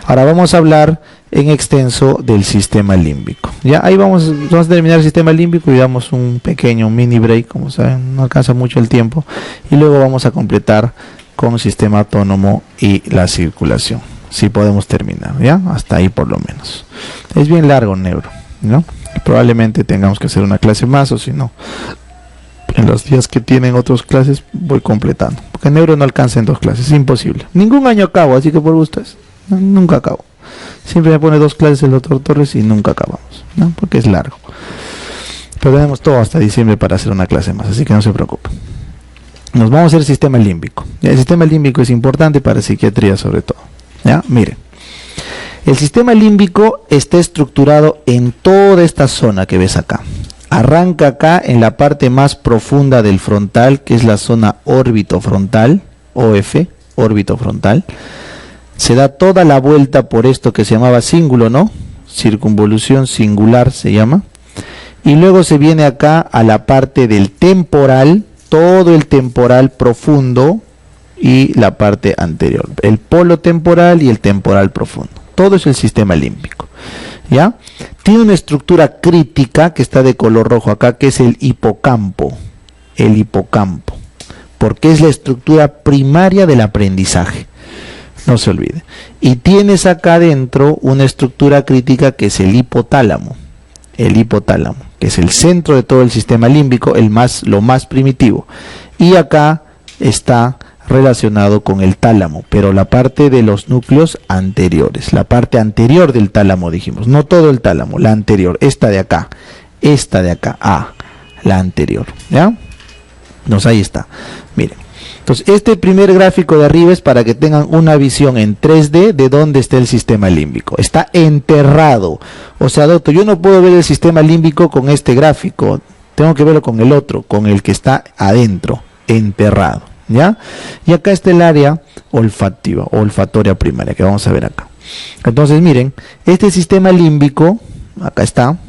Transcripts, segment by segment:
Ahora vamos a hablar en extenso del sistema límbico. Ya ahí vamos a terminar el sistema límbico y damos un pequeño mini break, como saben, no alcanza mucho el tiempo, y luego vamos a completar con el sistema autónomo y la circulación. Si podemos terminar, ya hasta ahí por lo menos. Es bien largo neuro, ¿no? Probablemente tengamos que hacer una clase más, o si no, en los días que tienen otras clases voy completando, porque neuro no alcanza en 2 clases, es imposible. Ningún año acabo, así que por ustedes, no, nunca acabo. Siempre me pone 2 clases el doctor Torres y nunca acabamos, ¿no? Porque es largo. Pero tenemos todo hasta diciembre para hacer una clase más, así que no se preocupen. Nos vamos a hacer el sistema límbico. El sistema límbico es importante para psiquiatría sobre todo. ¿Ya? Miren, el sistema límbico está estructurado en toda esta zona que ves acá. Arranca acá en la parte más profunda del frontal, que es la zona órbito-frontal, OF, órbito-frontal. Se da toda la vuelta por esto que se llamaba cíngulo, ¿no? Circunvolución singular se llama. Y luego se viene acá a la parte del temporal, todo el temporal profundo y la parte anterior. El polo temporal y el temporal profundo. Todo es el sistema límbico. ¿Ya? Tiene una estructura crítica que está de color rojo acá, que es el hipocampo. El hipocampo. Porque es la estructura primaria del aprendizaje. No se olvide. Y tienes acá adentro una estructura crítica que es el hipotálamo. El hipotálamo, que es el centro de todo el sistema límbico, lo más primitivo. Y acá está relacionado con el tálamo, pero la parte de los núcleos anteriores, la parte anterior del tálamo dijimos, no todo el tálamo, la anterior, esta de acá, la anterior, ¿ya? Entonces ahí está, miren. Entonces este primer gráfico de arriba es para que tengan una visión en 3D de dónde está el sistema límbico. Está enterrado, o sea, doctor, yo no puedo ver el sistema límbico con este gráfico, tengo que verlo con el otro, con el que está adentro, enterrado. ¿Ya? Y acá está el área olfativa o olfatoria primaria que vamos a ver acá. Entonces miren, este sistema límbico, acá está,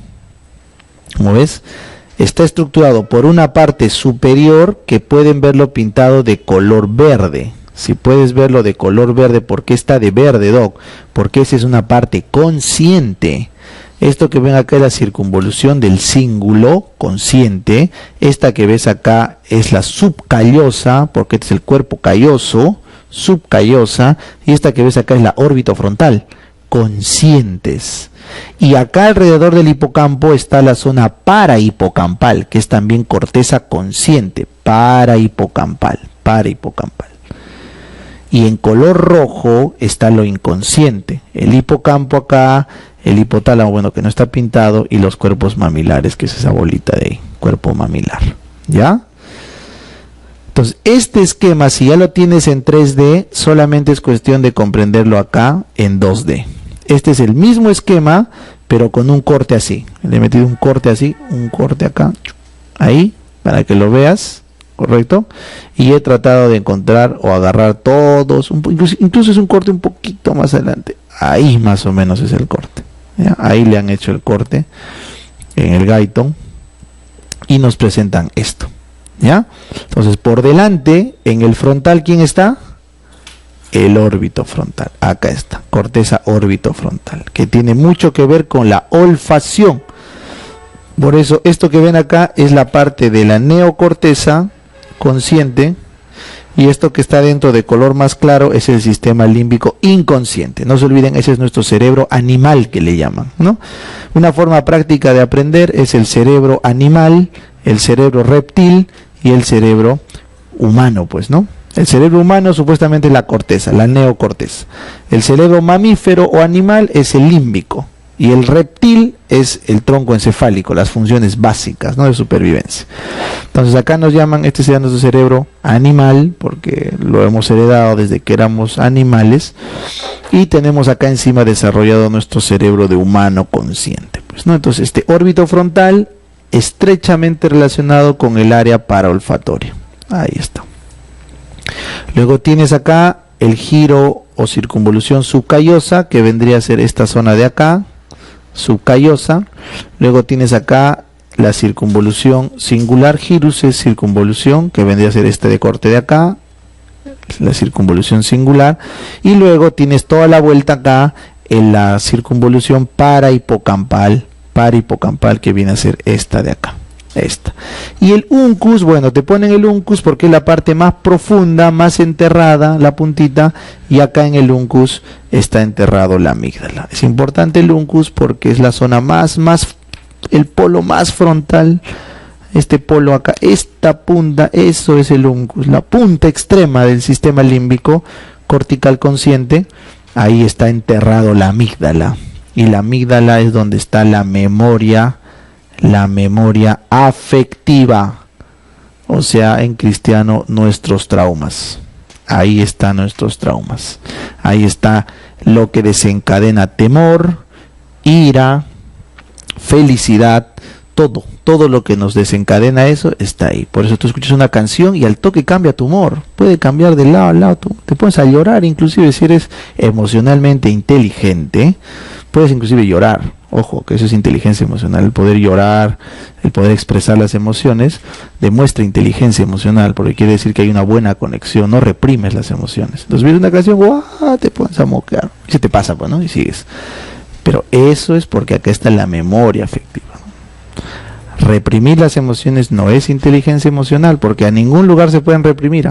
como ves, está estructurado por una parte superior que pueden verlo pintado de color verde. Si puedes verlo de color verde, ¿por qué está de verde, doc? Porque esa es una parte consciente. Esto que ven acá es la circunvolución del cíngulo consciente. Esta que ves acá es la subcallosa, porque este es el cuerpo calloso, subcallosa. Y esta que ves acá es la órbita frontal, conscientes. Y acá alrededor del hipocampo está la zona parahipocampal, que es también corteza consciente, parahipocampal. Y en color rojo está lo inconsciente, el hipocampo acá, el hipotálamo, bueno, que no está pintado, y los cuerpos mamilares, que es esa bolita de ahí, cuerpo mamilar, ¿ya? Entonces, este esquema, si ya lo tienes en 3D, solamente es cuestión de comprenderlo acá en 2D. Este es el mismo esquema, pero con un corte así. Le he metido un corte así, un corte acá, ahí, para que lo veas, ¿correcto? Y he tratado de encontrar o agarrar todos, incluso es un corte un poquito más adelante. Ahí más o menos es el corte. ¿Ya? Ahí le han hecho el corte en el Guyton y nos presentan esto. ¿Ya? Entonces, por delante, en el frontal, ¿quién está? El órbito frontal. Acá está, corteza órbito frontal, que tiene mucho que ver con la olfacción. Por eso, esto que ven acá es la parte de la neocorteza consciente, y esto que está dentro de color más claro es el sistema límbico inconsciente. No se olviden, ese es nuestro cerebro animal que le llaman, ¿no? Una forma práctica de aprender es el cerebro animal, el cerebro reptil y el cerebro humano, pues, ¿no? El cerebro humano supuestamente es la corteza, la neocorteza. El cerebro mamífero o animal es el límbico. Y el reptil es el tronco encefálico, las funciones básicas, ¿no?, de supervivencia. Entonces acá nos llaman, este sería nuestro cerebro animal, porque lo hemos heredado desde que éramos animales. Y tenemos acá encima desarrollado nuestro cerebro de humano consciente, pues, ¿no? Entonces este órbito frontal estrechamente relacionado con el área paraolfatoria. Ahí está. Luego tienes acá el giro o circunvolución subcallosa, que vendría a ser esta zona de acá, subcallosa. Luego tienes acá la circunvolución singular, gyrus es circunvolución, que vendría a ser este de corte de acá, la circunvolución singular, y luego tienes toda la vuelta acá en la circunvolución parahipocampal, que viene a ser esta de acá, esta. Y el uncus, bueno, te ponen el uncus porque es la parte más profunda, más enterrada, la puntita, y acá en el uncus está enterrado la amígdala. Es importante el uncus porque es la zona el polo más frontal. Este polo acá, esta punta, eso es el uncus, la punta extrema del sistema límbico cortical consciente. Ahí está enterrado la amígdala, y la amígdala es donde está la memoria afectiva, o sea, en cristiano, nuestros traumas. Ahí están nuestros traumas, ahí está lo que desencadena temor, ira, felicidad, todo lo que nos desencadena eso está ahí. Por eso tú escuchas una canción y al toque cambia tu humor, puede cambiar de lado a lado, te pones a llorar, inclusive si eres emocionalmente inteligente, puedes inclusive llorar. Ojo, que eso es inteligencia emocional, el poder llorar, el poder expresar las emociones, demuestra inteligencia emocional, porque quiere decir que hay una buena conexión, no reprimes las emociones. Entonces ves una canción, ¡guau!, te pones a moquear, y se te pasa, pues, ¿no? Y sigues. Pero eso es porque acá está la memoria afectiva. Reprimir las emociones no es inteligencia emocional, porque a ningún lugar se pueden reprimir.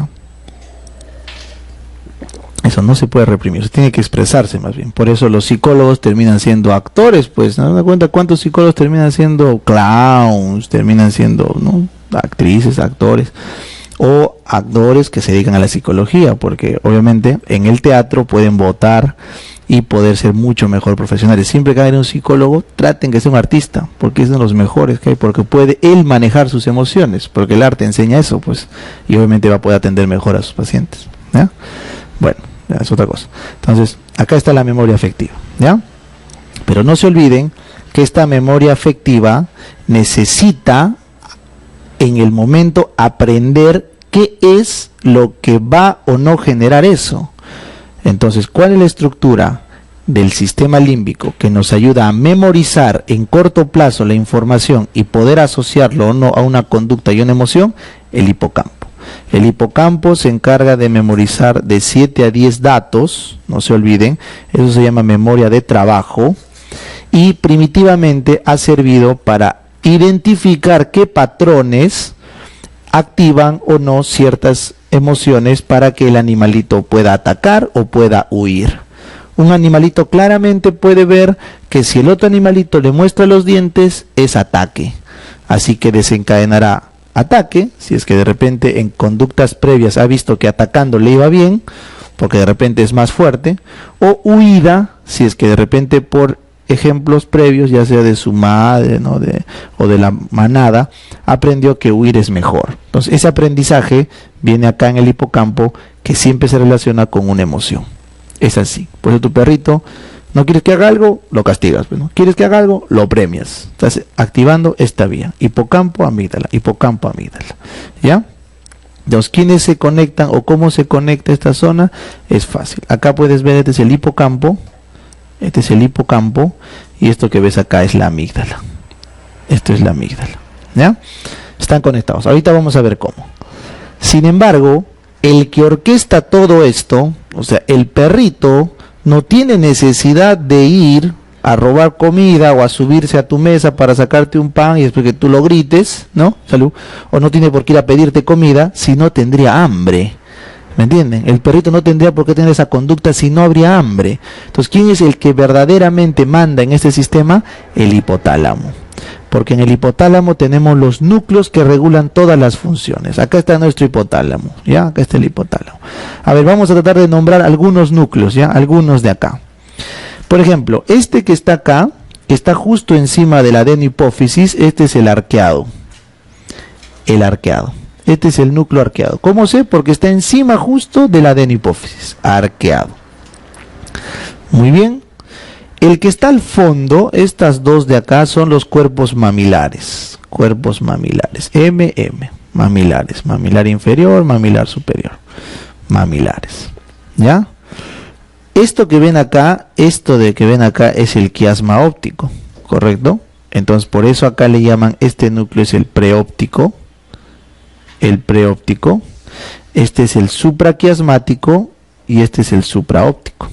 Eso no se puede reprimir, eso tiene que expresarse más bien. Por eso los psicólogos terminan siendo actores, pues, ¿no? ¿No te das cuenta cuántos psicólogos terminan siendo clowns, terminan siendo, ¿no?, actrices, actores, o actores que se dedican a la psicología? Porque obviamente en el teatro pueden votar y poder ser mucho mejor profesionales. Siempre que haya un psicólogo, traten que sea un artista, porque es de los mejores que hay, porque puede él manejar sus emociones, porque el arte enseña eso, pues, y obviamente va a poder atender mejor a sus pacientes, ¿ya? Bueno, ya es otra cosa. Entonces, acá está la memoria afectiva, ¿ya? Pero no se olviden que esta memoria afectiva necesita en el momento aprender qué es lo que va o no generar eso. Entonces, ¿cuál es la estructura del sistema límbico que nos ayuda a memorizar en corto plazo la información y poder asociarlo o no a una conducta y una emoción? El hipocampo. El hipocampo se encarga de memorizar de 7 a 10 datos, no se olviden, eso se llama memoria de trabajo, y primitivamente ha servido para identificar qué patrones activan o no ciertas emociones para que el animalito pueda atacar o pueda huir. Un animalito claramente puede ver que si el otro animalito le muestra los dientes es ataque, así que desencadenará ataque, si es que de repente en conductas previas ha visto que atacando le iba bien, porque de repente es más fuerte, o huida, si es que de repente por ejemplos previos, ya sea de su madre, ¿no?, o de la manada, aprendió que huir es mejor. Entonces ese aprendizaje viene acá en el hipocampo, que siempre se relaciona con una emoción. Es así. Por eso tu perrito, no quieres que haga algo, lo castigas, ¿no? Quieres que haga algo, lo premias. Estás activando esta vía, hipocampo, amígdala, ¿ya? Entonces, ¿quiénes se conectan o cómo se conecta esta zona? Es fácil. Acá puedes ver, este es el hipocampo, y esto que ves acá es la amígdala. Esto es la amígdala, ¿ya? Están conectados. Ahorita vamos a ver cómo. Sin embargo, el que orquesta todo esto, o sea, el perrito, no tiene necesidad de ir a robar comida o a subirse a tu mesa para sacarte un pan y después que tú lo grites, ¿no? Salud. O no tiene por qué ir a pedirte comida si no tendría hambre. ¿Me entienden? El perrito no tendría por qué tener esa conducta si no habría hambre. Entonces, ¿quién es el que verdaderamente manda en este sistema? El hipotálamo. Porque en el hipotálamo tenemos los núcleos que regulan todas las funciones. Acá está nuestro hipotálamo, ¿ya? Acá está el hipotálamo. A ver, vamos a tratar de nombrar algunos núcleos, ¿ya? Algunos de acá. Por ejemplo, este que está acá, que está justo encima de la adenohipófisis, este es el arqueado. El arqueado. Este es el núcleo arqueado. ¿Cómo sé? Porque está encima justo de la adenohipófisis. Arqueado. Muy bien. El que está al fondo, estas dos de acá, son los cuerpos mamilares. Cuerpos mamilares. MM. Mamilares. Mamilar inferior, mamilar superior. Mamilares. ¿Ya? Esto que ven acá, es el quiasma óptico. ¿Correcto? Entonces, por eso acá le llaman, este núcleo es el preóptico. El preóptico. este es el supraquiasmático y este es el supraóptico.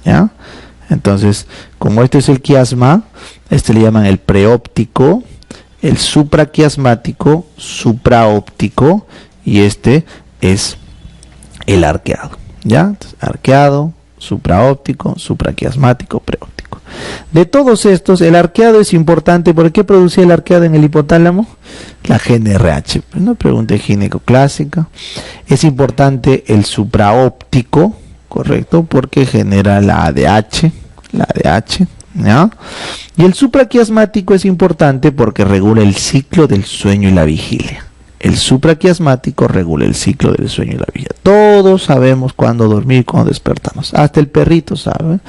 ¿Ya? Entonces, como este es el quiasma, este le llaman el preóptico, el supraquiasmático, supraóptico, y este es el arqueado. ¿Ya? Entonces, arqueado, supraóptico, supraquiasmático, preóptico. De todos estos, el arqueado es importante. ¿Por qué producía el arqueado en el hipotálamo? La GNRH, una pregunta ginecoclásica. Es importante el supraóptico, correcto, porque genera la ADH, ¿ya? Y el supraquiasmático es importante porque regula el ciclo del sueño y la vigilia. El supraquiasmático regula el ciclo del sueño y la vigilia. Todos sabemos cuándo dormir y cuándo despertarnos. Hasta el perrito sabe.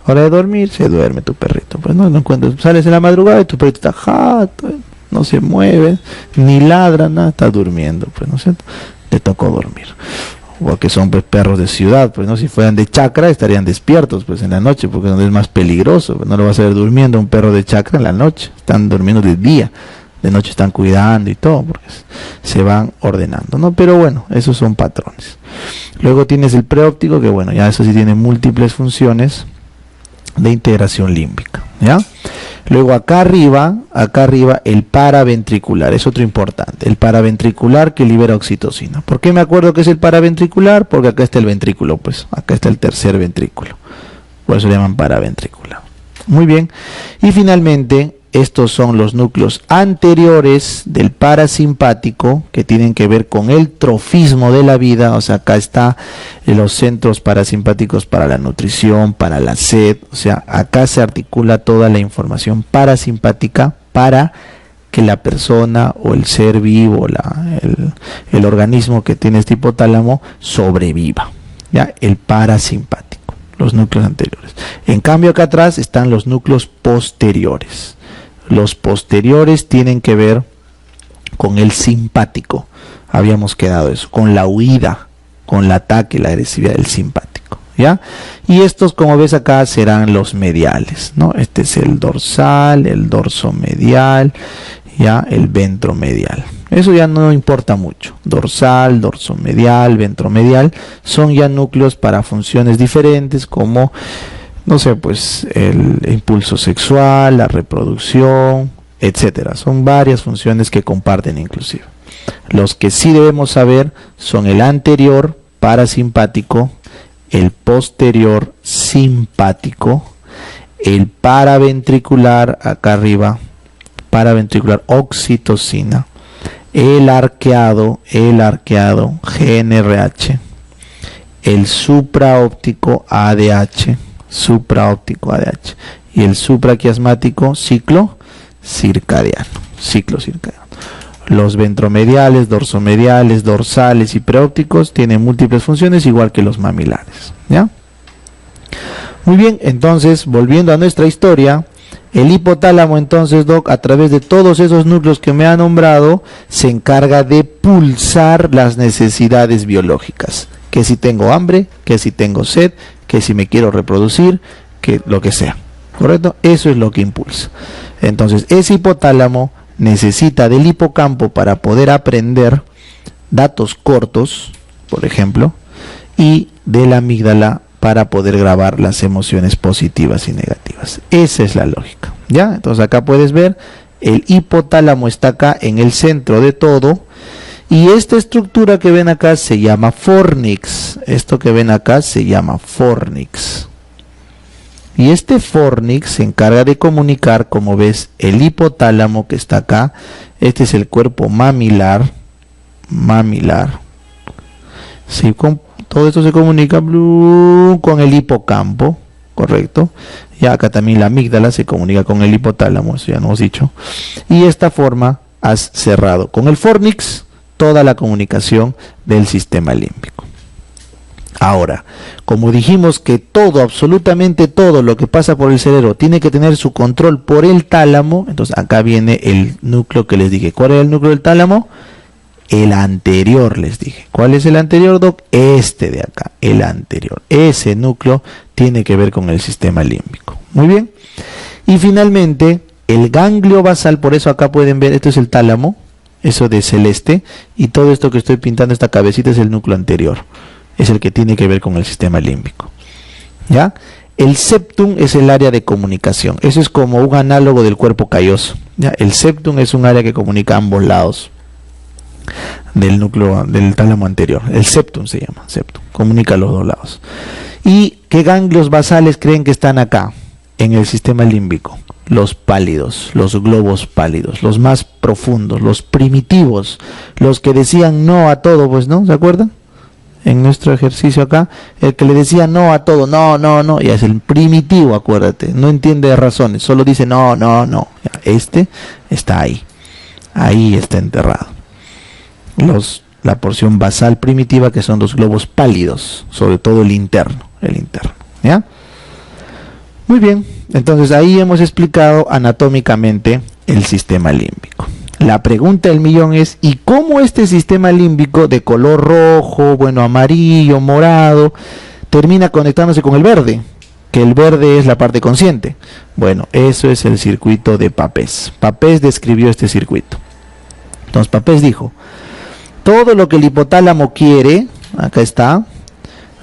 Hora de dormir, se duerme tu perrito. Pues no encuentras, sales en la madrugada y tu perrito está jato, no se mueve, ni ladra, nada, está durmiendo, pues, ¿no es cierto? Le tocó dormir. Porque son pues perros de ciudad, pues no, si fueran de chacra estarían despiertos pues en la noche, porque es más peligroso, pues, no lo vas a ver durmiendo un perro de chacra en la noche, están durmiendo de día, de noche están cuidando y todo, porque se van ordenando, ¿no? Pero bueno, esos son patrones. Luego tienes el preóptico, que bueno, ya eso sí tiene múltiples funciones de integración límbica, ¿ya? Luego acá arriba el paraventricular, es otro importante, el paraventricular que libera oxitocina. ¿Por qué me acuerdo que es el paraventricular? Porque acá está el ventrículo, pues, acá está el tercer ventrículo, por eso le llaman paraventricular. Muy bien, y finalmente estos son los núcleos anteriores del parasimpático que tienen que ver con el trofismo de la vida. O sea, acá está los centros parasimpáticos para la nutrición, para la sed. O sea, acá se articula toda la información parasimpática para que la persona o el ser vivo, el organismo que tiene este hipotálamo sobreviva. ¿Ya? El parasimpático, los núcleos anteriores. En cambio acá atrás están los núcleos posteriores. Los posteriores tienen que ver con el simpático, habíamos quedado eso, con la huida, con el ataque, la agresividad del simpático, ¿ya? Y estos, como ves acá, serán los mediales, ¿no? Este es el dorsal, el dorso medial, ya, el ventromedial. Eso ya no importa mucho. Dorsal, dorso medial, ventromedial, son ya núcleos para funciones diferentes como, no sé, pues el impulso sexual, la reproducción, etcétera. Son varias funciones que comparten inclusive. Los que sí debemos saber son el anterior parasimpático, el posterior simpático, el paraventricular, acá arriba, paraventricular oxitocina, el arqueado GNRH, el supraóptico ADH, y el supraquiasmático ciclo circadiano. Los ventromediales, dorsomediales, dorsales y preópticos tienen múltiples funciones igual que los mamilares, ¿ya? Muy bien, entonces volviendo a nuestra historia, el hipotálamo entonces, Doc, a través de todos esos núcleos que me ha nombrado, se encarga de pulsar las necesidades biológicas, que si tengo hambre, que si tengo sed, que si me quiero reproducir, que lo que sea, ¿correcto? Eso es lo que impulsa. Entonces, ese hipotálamo necesita del hipocampo para poder aprender datos cortos, por ejemplo, y de la amígdala para poder grabar las emociones positivas y negativas. Esa es la lógica, ¿ya? Entonces acá puedes ver, el hipotálamo está acá en el centro de todo, y esta estructura que ven acá se llama fornix. Esto que ven acá se llama fornix. Y este fornix se encarga de comunicar, como ves, el hipotálamo que está acá. Este es el cuerpo mamilar. Sí, todo esto se comunica con el hipocampo, ¿correcto? Y acá también la amígdala se comunica con el hipotálamo, eso ya no hemos dicho. Y de esta forma has cerrado con el fornix toda la comunicación del sistema límbico. Ahora, como dijimos que todo, absolutamente todo lo que pasa por el cerebro tiene que tener su control por el tálamo, entonces acá viene el núcleo que les dije. ¿Cuál es el núcleo del tálamo? El anterior, les dije. ¿Cuál es el anterior, Doc? Este de acá, el anterior. Ese núcleo tiene que ver con el sistema límbico. Muy bien. Y finalmente, el ganglio basal, por eso acá pueden ver, esto es el tálamo, eso de celeste, y todo esto que estoy pintando, esta cabecita, es el núcleo anterior, es el que tiene que ver con el sistema límbico, ¿ya? El septum es el área de comunicación, eso es como un análogo del cuerpo calloso, ¿ya? El septum es un área que comunica ambos lados del núcleo del tálamo anterior. El septum se llama, septum, comunica los dos lados. ¿Y qué ganglios basales creen que están acá en el sistema límbico? Los pálidos, los globos pálidos, los más profundos, los primitivos, los que decían no a todo, pues, ¿no? ¿Se acuerdan? En nuestro ejercicio acá, el que le decía no a todo, no, no, no, ya es el primitivo, acuérdate, no entiende razones, solo dice no, no, no. Este está ahí, ahí está enterrado. La porción basal primitiva, que son los globos pálidos, sobre todo el interno, ¿ya? Muy bien, entonces ahí hemos explicado anatómicamente el sistema límbico. La pregunta del millón es, ¿y cómo este sistema límbico de color rojo, bueno, amarillo, morado, termina conectándose con el verde? Que el verde es la parte consciente. Bueno, eso es el circuito de Papez. Papez describió este circuito. Entonces Papez dijo, todo lo que el hipotálamo quiere, acá está,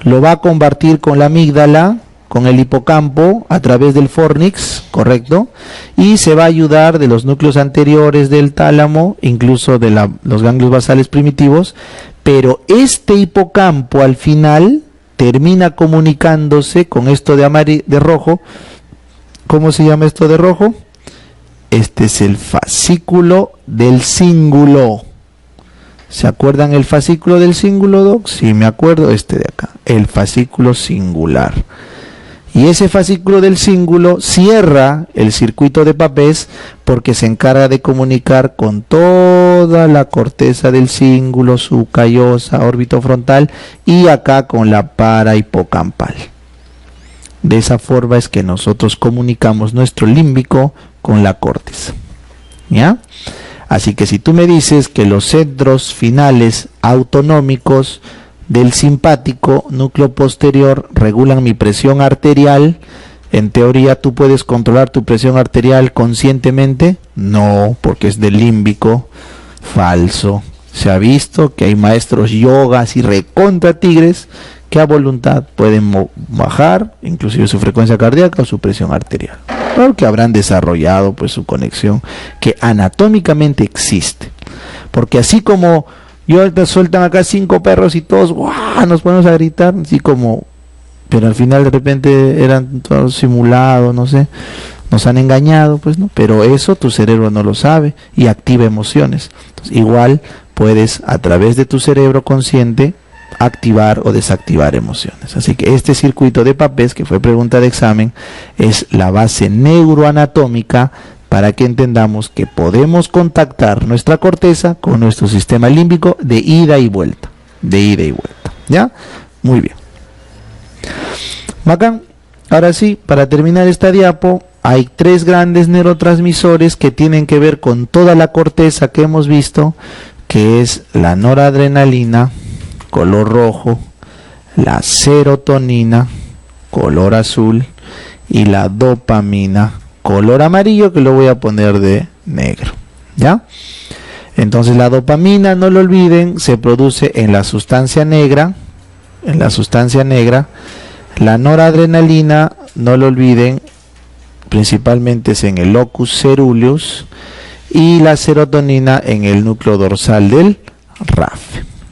lo va a compartir con la amígdala, con el hipocampo, a través del fornix, correcto, y se va a ayudar de los núcleos anteriores del tálamo, incluso de los ganglios basales primitivos, pero este hipocampo al final termina comunicándose con esto de rojo. ¿Cómo se llama esto de rojo? Este es el fascículo del cíngulo. ¿Se acuerdan el fascículo del cíngulo, Doc? Sí, me acuerdo, este de acá, el fascículo singular. Y ese fascículo del cíngulo cierra el circuito de Papez porque se encarga de comunicar con toda la corteza del cíngulo, subcallosa, orbitofrontal, y acá con la parahipocampal. De esa forma es que nosotros comunicamos nuestro límbico con la corteza, ¿ya? Así que si tú me dices que los centros finales autonómicos del simpático núcleo posterior regulan mi presión arterial, en teoría tú puedes controlar tu presión arterial conscientemente. No, porque es del límbico. Falso. Se ha visto que hay maestros yogas y recontra tigres que a voluntad pueden bajar inclusive su frecuencia cardíaca o su presión arterial, porque habrán desarrollado pues su conexión que anatómicamente existe. Porque así como sueltan acá 5 perros y todos ¡guau!, nos ponemos a gritar, así como, pero al final de repente eran todos simulados, no sé, nos han engañado, pues no, pero eso tu cerebro no lo sabe y activa emociones. Entonces, igual puedes a través de tu cerebro consciente activar o desactivar emociones. Así que este circuito de Papez, que fue pregunta de examen, es la base neuroanatómica para que entendamos que podemos contactar nuestra corteza con nuestro sistema límbico de ida y vuelta, ¿ya? Muy bien. Bacán. Ahora sí, para terminar esta diapo, hay 3 grandes neurotransmisores que tienen que ver con toda la corteza que hemos visto, que es la noradrenalina, color rojo, la serotonina, color azul, y la dopamina, color amarillo, que lo voy a poner de negro, ¿ya? Entonces la dopamina, no lo olviden, se produce en la sustancia negra, la noradrenalina, no lo olviden, principalmente es en el locus coeruleus, y la serotonina en el núcleo dorsal del RAF,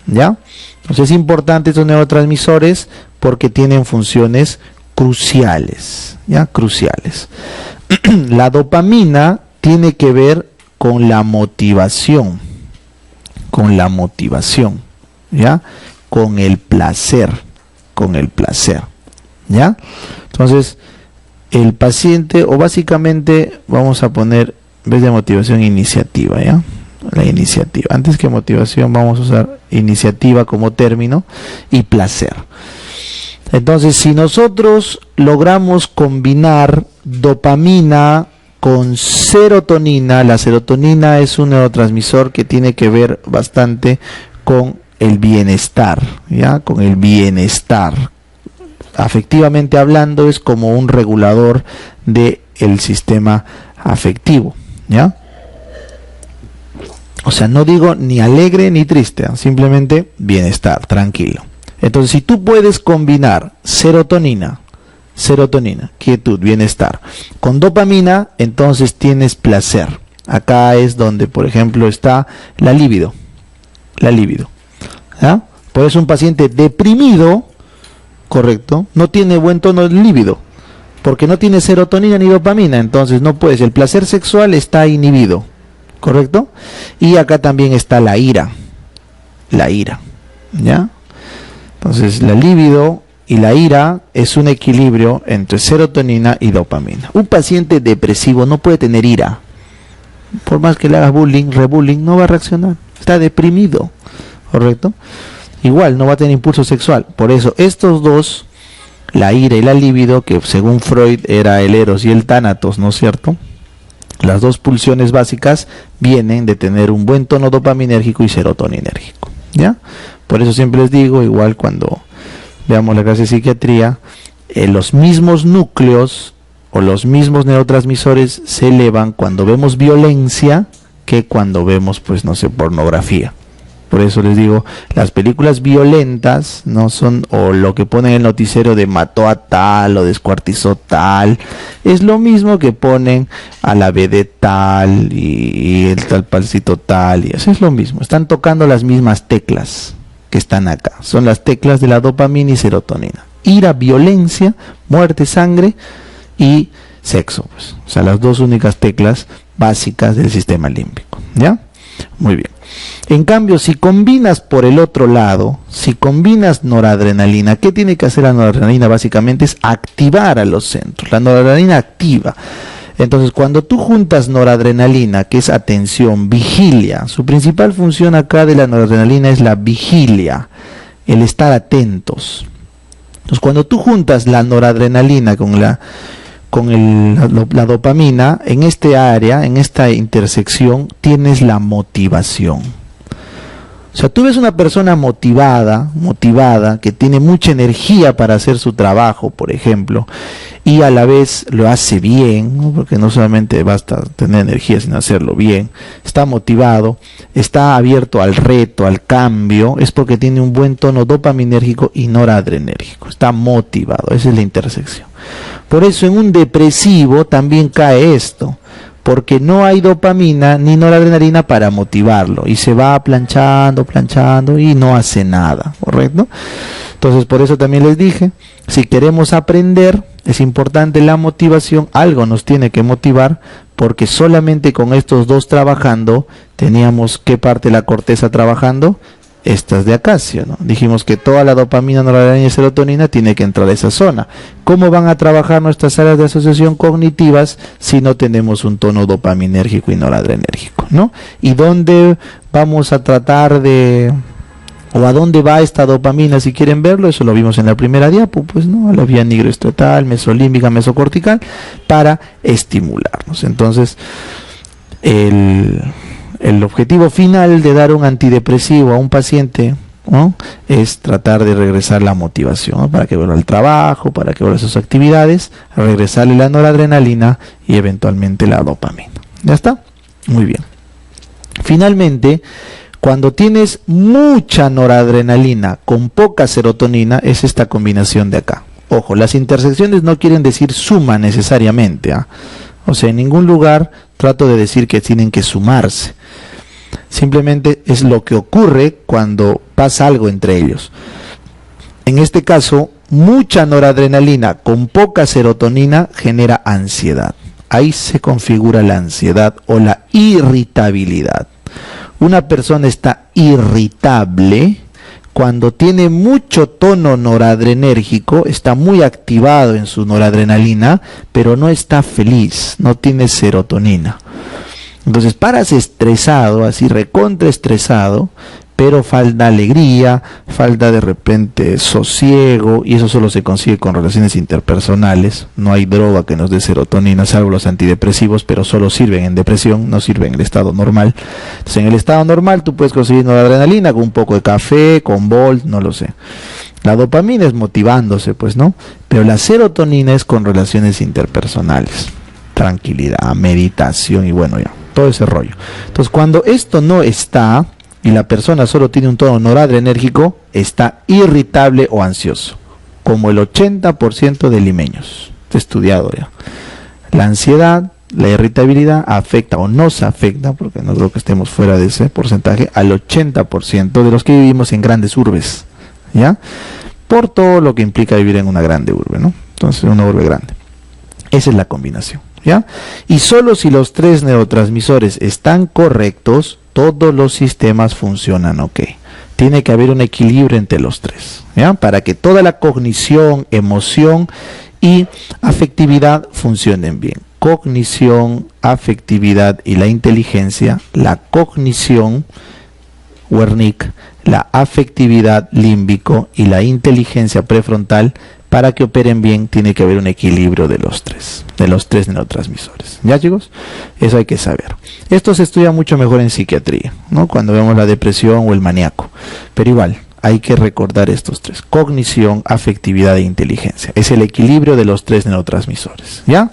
¿ya? Entonces es importante estos neurotransmisores porque tienen funciones cruciales, ¿ya? Cruciales. La dopamina tiene que ver con la motivación, ¿ya? Con el placer, ¿ya? Entonces, el paciente, o básicamente vamos a poner, en vez de motivación, iniciativa, ¿ya? La iniciativa. Antes que motivación vamos a usar iniciativa como término y placer. Entonces, si nosotros logramos combinar dopamina con serotonina, la serotonina es un neurotransmisor que tiene que ver bastante con el bienestar, ¿ya? Con el bienestar. Afectivamente hablando, es como un regulador del sistema afectivo, ¿ya? O sea, no digo ni alegre ni triste, simplemente bienestar, tranquilo. Entonces, si tú puedes combinar serotonina, quietud, bienestar, con dopamina, entonces tienes placer. Acá es donde, por ejemplo, está la libido. ¿Ya? Por eso un paciente deprimido, correcto, no tiene buen tono de líbido, porque no tiene serotonina ni dopamina, entonces no puedes. El placer sexual está inhibido, correcto. Y acá también está la ira, ¿ya? Entonces la libido y la ira es un equilibrio entre serotonina y dopamina. Un paciente depresivo no puede tener ira. Por más que le hagas bullying, rebullying, no va a reaccionar. Está deprimido, ¿correcto? Igual no va a tener impulso sexual. Por eso estos dos, la ira y la libido, que según Freud era el eros y el tánatos, ¿no es cierto? Las dos pulsiones básicas vienen de tener un buen tono dopaminérgico y serotoninérgico, ¿ya? Por eso siempre les digo, igual cuando veamos la clase de psiquiatría, los mismos núcleos o los mismos neurotransmisores se elevan cuando vemos violencia que cuando vemos, pues no sé, pornografía. Por eso les digo, las películas violentas no son, o lo que ponen en el noticiero de mató a tal o descuartizó tal, es lo mismo que ponen a la vedette tal y el tal palcito tal, y eso es lo mismo. Están tocando las mismas teclas que están acá. Son las teclas de la dopamina y serotonina. Ira, violencia, muerte, sangre y sexo, pues. O sea, las dos únicas teclas básicas del sistema límbico, ¿ya? Muy bien. En cambio, si combinas por el otro lado, si combinas noradrenalina, ¿qué tiene que hacer la noradrenalina? Básicamente es activar a los centros. La noradrenalina activa. Entonces, cuando tú juntas noradrenalina, que es atención, vigilia, su principal función acá de la noradrenalina es la vigilia, el estar atentos. Entonces, cuando tú juntas la noradrenalina con la dopamina, en este área, en esta intersección, tienes la motivación. O sea, tú ves una persona motivada, que tiene mucha energía para hacer su trabajo, por ejemplo, y a la vez lo hace bien, ¿no? Porque no solamente basta tener energía, sino hacerlo bien. Está motivado, está abierto al reto, al cambio, es porque tiene un buen tono dopaminérgico y noradrenérgico. Está motivado, esa es la intersección. Por eso en un depresivo también cae esto, porque no hay dopamina ni noradrenalina para motivarlo, y se va planchando y no hace nada, ¿correcto? Entonces, por eso también les dije, si queremos aprender, es importante la motivación, algo nos tiene que motivar, porque solamente con estos dos trabajando, teníamos ¿qué parte de la corteza trabajando? Estas de acá, ¿sí o no? Dijimos que toda la dopamina, noradrenalina y serotonina tiene que entrar a esa zona. ¿Cómo van a trabajar nuestras áreas de asociación cognitivas si no tenemos un tono dopaminérgico y noradrenérgico, ¿no? ¿Y dónde vamos a tratar de, o a dónde va esta dopamina? Si quieren verlo, eso lo vimos en la primera diapo, pues, ¿no? A la vía nigroestriatal, mesolímbica, mesocortical, para estimularnos. Entonces, el objetivo final de dar un antidepresivo a un paciente, ¿no?, es tratar de regresar la motivación, ¿no?, para que vuelva al trabajo, para que vuelva a sus actividades, regresarle la noradrenalina y eventualmente la dopamina. ¿Ya está? Muy bien. Finalmente, cuando tienes mucha noradrenalina con poca serotonina, es esta combinación de acá. Ojo, las intersecciones no quieren decir suma necesariamente, ¿ah? O sea, en ningún lugar trato de decir que tienen que sumarse. Simplemente es lo que ocurre cuando pasa algo entre ellos. En este caso, mucha noradrenalina con poca serotonina genera ansiedad. Ahí se configura la ansiedad o la irritabilidad. Una persona está irritable cuando tiene mucho tono noradrenérgico, está muy activado en su noradrenalina, pero no está feliz, no tiene serotonina. Entonces paras estresado, así recontra estresado, pero falta alegría, falta de repente sosiego, y eso solo se consigue con relaciones interpersonales. No hay droga que nos dé serotonina, salvo los antidepresivos, pero solo sirven en depresión, no sirven en el estado normal. Entonces en el estado normal tú puedes conseguir noradrenalina con un poco de café, con Volt, no lo sé. La dopamina es motivándose, pues, ¿no? Pero la serotonina es con relaciones interpersonales, tranquilidad, meditación y bueno, ya. todo ese rollo. Entonces, cuando esto no está y la persona solo tiene un tono noradrenérgico, está irritable o ansioso, como el 80% de limeños. Está estudiado ya. La ansiedad, la irritabilidad afecta o nos afecta, porque no creo que estemos fuera de ese porcentaje, al 80% de los que vivimos en grandes urbes, ¿ya? Por todo lo que implica vivir en una grande urbe, ¿no? Entonces, una urbe grande. Esa es la combinación, ¿ya? Y solo si los 3 neurotransmisores están correctos, todos los sistemas funcionan ok. Tiene que haber un equilibrio entre los 3, ¿ya? Para que toda la cognición, emoción y afectividad funcionen bien. Cognición, afectividad y la inteligencia. La cognición, Wernicke, la afectividad, límbico, y la inteligencia prefrontal, para que operen bien tiene que haber un equilibrio de los 3 neurotransmisores. ¿Ya, chicos? Eso hay que saber. Esto se estudia mucho mejor en psiquiatría, ¿no? Cuando vemos la depresión o el maníaco. Pero igual, hay que recordar estos 3. Cognición, afectividad e inteligencia. Es el equilibrio de los 3 neurotransmisores. ¿Ya?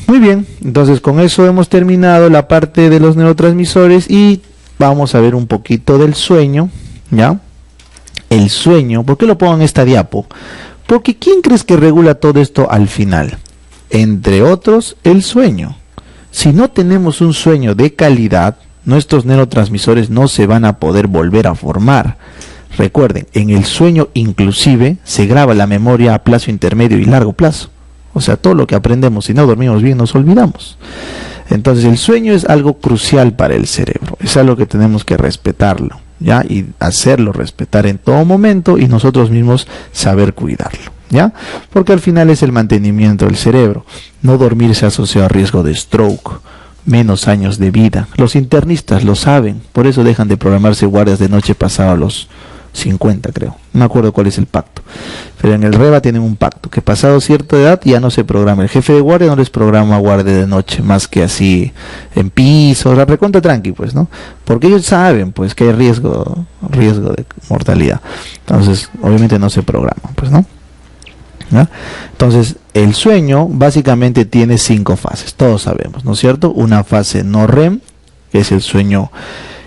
Muy bien. Entonces, con eso hemos terminado la parte de los neurotransmisores y vamos a ver un poquito del sueño. ¿Ya? El sueño. ¿Por qué lo pongo en esta diapo? Porque ¿quién crees que regula todo esto al final? Entre otros, el sueño. Si no tenemos un sueño de calidad, nuestros neurotransmisores no se van a poder volver a formar. Recuerden, en el sueño inclusive se graba la memoria a plazo intermedio y largo plazo. O sea, todo lo que aprendemos, si no dormimos bien, nos olvidamos. Entonces, el sueño es algo crucial para el cerebro. Es algo que tenemos que respetarlo, ¿ya? Y hacerlo respetar en todo momento y nosotros mismos saber cuidarlo, ¿ya? Porque al final es el mantenimiento del cerebro. No dormir se asocia a riesgo de stroke, menos años de vida. Los internistas lo saben, por eso dejan de programarse guardias de noche pasado los 50, creo. No me acuerdo cuál es el pacto. Pero en el REBA tienen un pacto, que pasado cierta edad ya no se programa. El jefe de guardia no les programa guardia de noche, más que así en piso, la recontra tranqui, pues, ¿no? Porque ellos saben, pues, que hay riesgo de mortalidad. Entonces, obviamente no se programa, pues, ¿no? ¿Ya? Entonces, el sueño básicamente tiene 5 fases, todos sabemos, ¿no es cierto? Una fase no REM, que es el sueño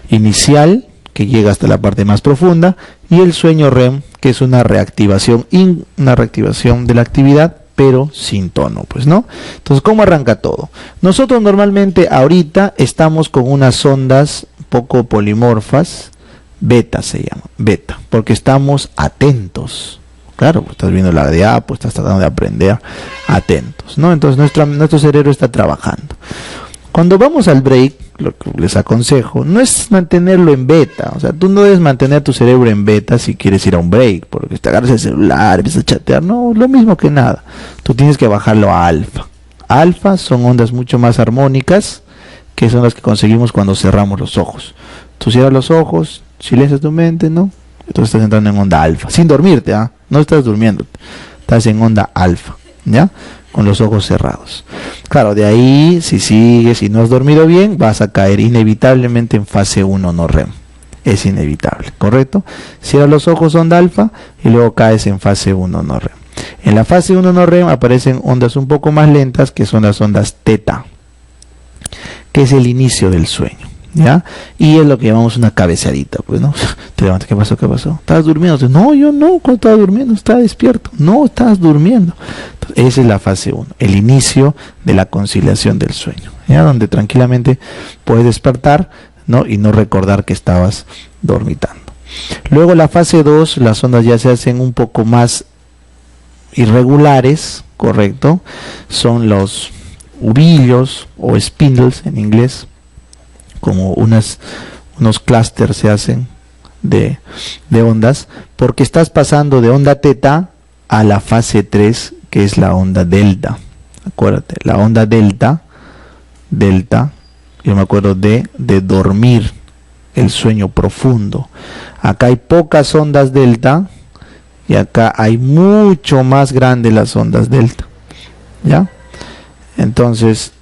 inicial, que llega hasta la parte más profunda, y el sueño REM, que es una reactivación de la actividad, pero sin tono, pues, ¿no? Entonces, ¿cómo arranca todo? Nosotros normalmente ahorita estamos con unas ondas poco polimorfas, beta se llama, beta, porque estamos atentos. Claro, pues estás viendo la diapo, estás tratando de aprender, atentos, ¿no? Entonces nuestro cerebro está trabajando. Cuando vamos al break, lo que les aconsejo, no es mantenerlo en beta. O sea, tú no debes mantener tu cerebro en beta si quieres ir a un break, porque te agarras el celular, empiezas a chatear. No, lo mismo que nada. Tú tienes que bajarlo a alfa. Alfa son ondas mucho más armónicas, que son las que conseguimos cuando cerramos los ojos. Tú cierras los ojos, silencias tu mente, ¿no? Entonces estás entrando en onda alfa, sin dormirte, ¿ah? No estás durmiendo, estás en onda alfa, ¿ya? Con los ojos cerrados. Claro, de ahí, si sigues y no has dormido bien, vas a caer inevitablemente en fase 1 no REM. Es inevitable, ¿correcto? Cierras los ojos, onda alfa, y luego caes en fase 1 no REM. En la fase 1 no REM aparecen ondas un poco más lentas, que son las ondas teta, que es el inicio del sueño, ¿ya? Y es lo que llamamos una cabeceadita, pues, ¿no? Te levantas, ¿qué pasó? ¿Qué pasó? ¿Estabas durmiendo? No, yo no, cuando estaba durmiendo, estaba despierto. No, estabas durmiendo. Entonces, esa es la fase 1, el inicio de la conciliación del sueño, ¿ya? Donde tranquilamente puedes despertar, ¿no? Y no recordar que estabas dormitando. Luego la fase 2, las ondas ya se hacen un poco más irregulares, ¿correcto? Son los uvillos o spindles en inglés, como unos clústeres se hacen de ondas, porque estás pasando de onda teta a la fase 3, que es la onda delta. Acuérdate, la onda delta, yo me acuerdo de dormir, el sueño profundo. Acá hay pocas ondas delta y acá hay mucho más grandes las ondas delta, ¿ya? Entonces,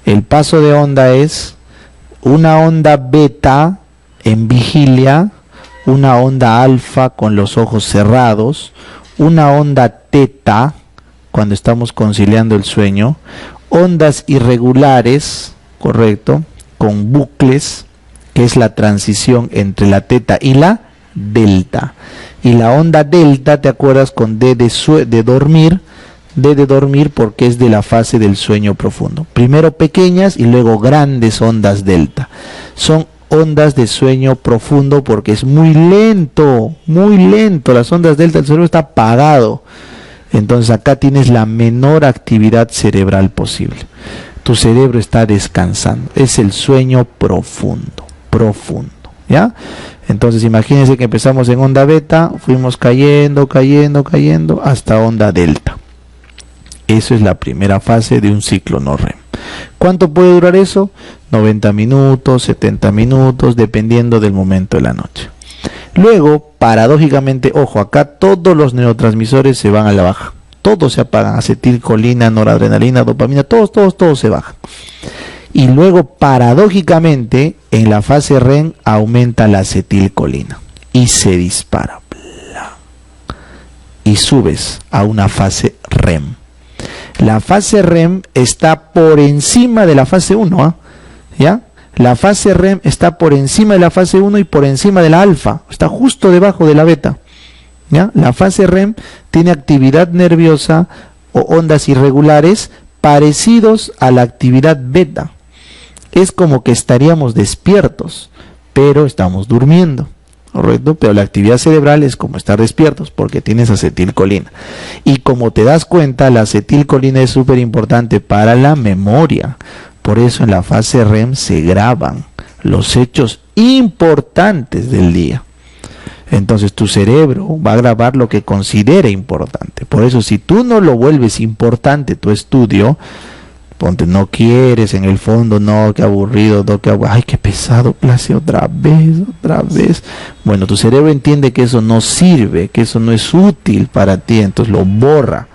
el paso de onda es una onda beta en vigilia, una onda alfa con los ojos cerrados, una onda teta cuando estamos conciliando el sueño, ondas irregulares correcto, con bucles, que es la transición entre la teta y la delta. Y la onda delta, ¿te acuerdas? Con D de dormir, D de dormir porque es de la fase del sueño profundo. Primero pequeñas y luego grandes ondas delta. Son ondas de sueño profundo porque es muy lento, muy lento. Las ondas delta, el cerebro está apagado. Entonces acá tienes la menor actividad cerebral posible. Tu cerebro está descansando. Es el sueño profundo, profundo, ¿ya? Entonces imagínense que empezamos en onda beta, fuimos cayendo, cayendo, cayendo, hasta onda delta. Eso es la primera fase de un ciclo no REM. ¿Cuánto puede durar eso? 90 minutos, 70 minutos, dependiendo del momento de la noche. Luego, paradójicamente, ojo, acá todos los neurotransmisores se van a la baja. Todos se apagan, acetilcolina, noradrenalina, dopamina, todos se bajan. Y luego, paradójicamente, en la fase REM aumenta la acetilcolina y se dispara. Y subes a una fase REM. La fase REM está por encima de la fase 1, ¿ya? La fase REM está por encima de la fase 1 y por encima de la alfa. Está justo debajo de la beta, ¿ya? La fase REM tiene actividad nerviosa o ondas irregulares parecidos a la actividad beta. Es como que estaríamos despiertos, pero estamos durmiendo, ¿correcto? Pero la actividad cerebral es como estar despiertos, porque tienes acetilcolina. Y como te das cuenta, la acetilcolina es súper importante para la memoria. Por eso en la fase REM se graban los hechos importantes del día. Entonces tu cerebro va a grabar lo que considere importante. Por eso si tú no lo vuelves importante tu estudio, ponte, no quieres, en el fondo, no, qué aburrido, no, ay, qué pesado, clase otra vez. Bueno, tu cerebro entiende que eso no sirve, que eso no es útil para ti, entonces lo borra.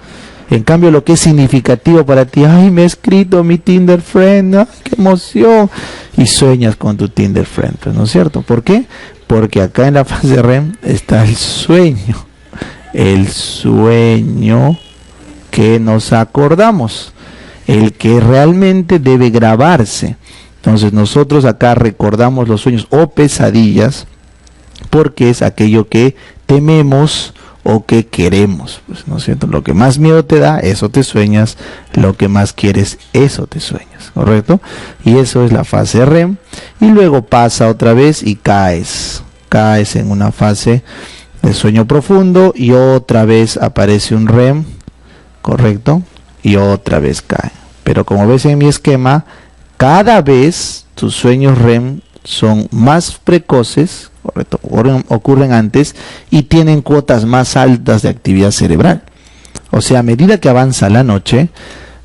En cambio, lo que es significativo para ti, ay, me he escrito mi Tinder friend, ay, qué emoción, y sueñas con tu Tinder friend, ¿no es cierto? ¿Por qué? Porque acá en la fase REM está el sueño que nos acordamos, el que realmente debe grabarse. Entonces nosotros acá recordamos los sueños o pesadillas porque es aquello que tememos o que queremos, pues, ¿no es cierto? Lo que más miedo te da, eso te sueñas. Lo que más quieres, eso te sueñas, ¿correcto? Y eso es la fase REM. Y luego pasa otra vez y caes en una fase de sueño profundo y otra vez aparece un REM, ¿correcto? Y otra vez cae. Pero como ves en mi esquema, cada vez tus sueños REM son más precoces, correcto, ocurren antes y tienen cuotas más altas de actividad cerebral. O sea, a medida que avanza la noche,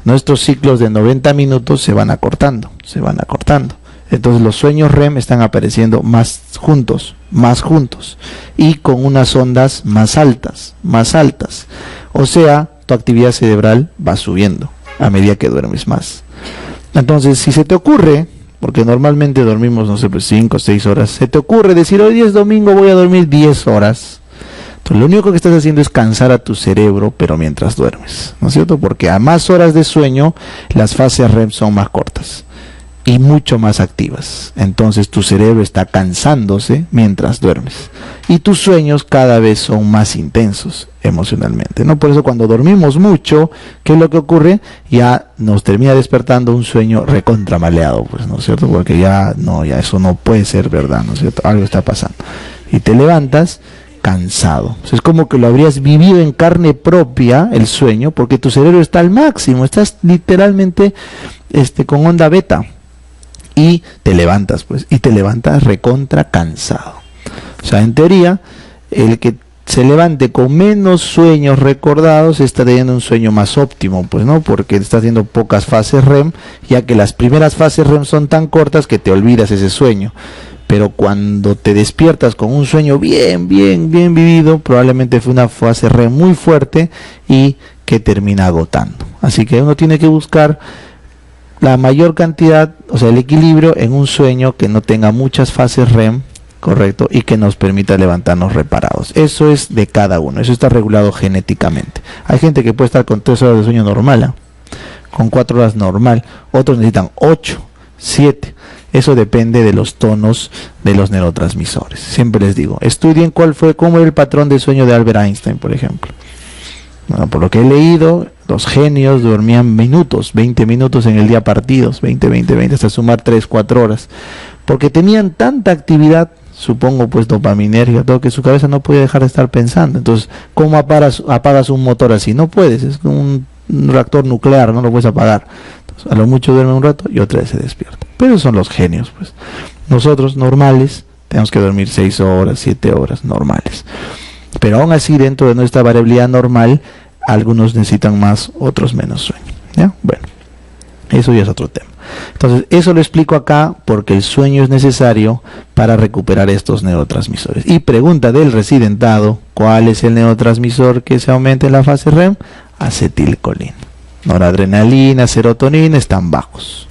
nuestros ciclos de 90 minutos se van acortando. Entonces los sueños REM están apareciendo más juntos y con unas ondas más altas. O sea, tu actividad cerebral va subiendo a medida que duermes más. Entonces, si se te ocurre, porque normalmente dormimos, no sé, pues 5 o 6 horas, se te ocurre decir, hoy es domingo, voy a dormir 10 horas. Entonces, lo único que estás haciendo es cansar a tu cerebro, pero mientras duermes, ¿no es cierto? Porque a más horas de sueño, las fases REM son más cortas y mucho más activas. Entonces tu cerebro está cansándose mientras duermes y tus sueños cada vez son más intensos emocionalmente, ¿no? Por eso cuando dormimos mucho, ¿qué es lo que ocurre? Ya nos termina despertando un sueño recontramaleado, pues, ¿no es cierto? Porque ya eso no puede ser verdad, ¿no es cierto? Algo está pasando y te levantas cansado. O sea, es como que lo habrías vivido en carne propia el sueño, porque tu cerebro está al máximo, estás literalmente con onda beta. Y te levantas, pues, recontra cansado. O sea, en teoría, el que se levante con menos sueños recordados está teniendo un sueño más óptimo, pues, ¿no? Porque está haciendo pocas fases REM, ya que las primeras fases REM son tan cortas que te olvidas ese sueño. Pero cuando te despiertas con un sueño bien vivido, probablemente fue una fase REM muy fuerte y que termina agotando. Así que uno tiene que buscar la mayor cantidad, o sea, el equilibrio en un sueño que no tenga muchas fases REM, correcto, y que nos permita levantarnos reparados. Eso es de cada uno, eso está regulado genéticamente. Hay gente que puede estar con 3 horas de sueño normal, con 4 horas normal, otros necesitan 8, 7. Eso depende de los tonos de los neurotransmisores. Siempre les digo, estudien cómo era el patrón de sueño de Albert Einstein, por ejemplo. Bueno, por lo que he leído, los genios dormían minutos, 20 minutos en el día partidos, 20, hasta sumar 3, 4 horas. Porque tenían tanta actividad, supongo pues dopaminérgica, todo, que su cabeza no podía dejar de estar pensando. Entonces, ¿cómo apagas un motor así? No puedes, es un reactor nuclear, no lo puedes apagar. Entonces, a lo mucho duerme un rato y otra vez se despierta. Pero son los genios, pues. Nosotros, normales, tenemos que dormir 6 horas, 7 horas, normales. Pero aún así, dentro de nuestra variabilidad normal, algunos necesitan más, otros menos sueño. ¿Ya? Bueno, eso ya es otro tema. Entonces, eso lo explico acá porque el sueño es necesario para recuperar estos neurotransmisores. Y pregunta del residentado, ¿cuál es el neurotransmisor que se aumenta en la fase REM? Acetilcolina. Noradrenalina, serotonina están bajos.